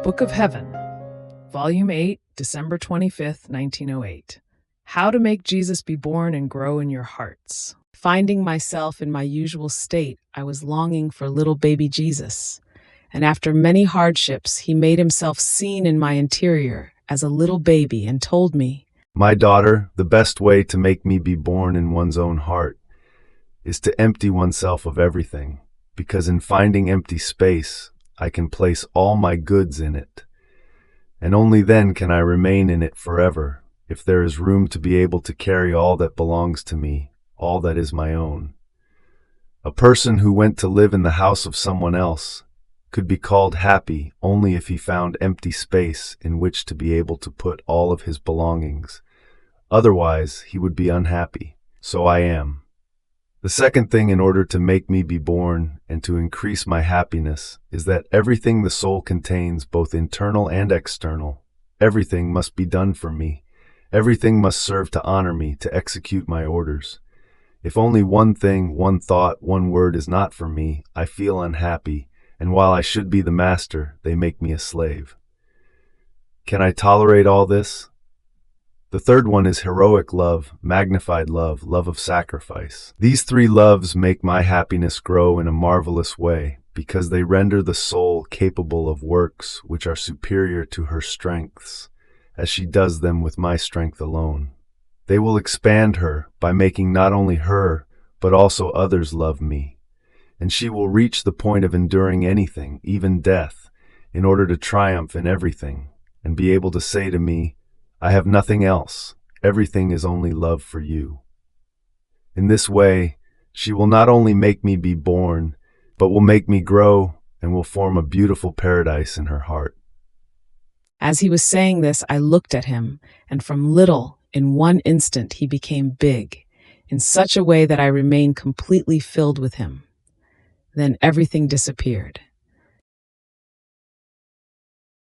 Book of Heaven, Volume 8, December 25th, 1908. How to Make Jesus Be Born and Grow in Your Hearts. Finding myself in my usual state, I was longing for little baby Jesus. And after many hardships, he made himself seen in my interior as a little baby and told me, "My daughter, the best way to make me be born in one's own heart is to empty oneself of everything, because in finding empty space, I can place all my goods in it. And only then can I remain in it forever, if there is room to be able to carry all that belongs to me, all that is my own." A person who went to live in the house of someone else could be called happy only if he found empty space in which to be able to put all of his belongings. Otherwise, he would be unhappy. So I am. The second thing in order to make me be born and to increase my happiness is that everything the soul contains, both internal and external, everything must be done for me. Everything must serve to honor me, to execute my orders. If only one thing, one thought, one word is not for me, I feel unhappy, and while I should be the master, they make me a slave. Can I tolerate all this? The third one is heroic love, magnified love, love of sacrifice. These three loves make my happiness grow in a marvelous way, because they render the soul capable of works which are superior to her strengths, as she does them with my strength alone. They will expand her by making not only her, but also others love me, and she will reach the point of enduring anything, even death, in order to triumph in everything, and be able to say to me, "I have nothing else. Everything is only love for you." In this way, she will not only make me be born, but will make me grow and will form a beautiful paradise in her heart. As he was saying this, I looked at him, and from little, in one instant, he became big, in such a way that I remained completely filled with him. Then everything disappeared.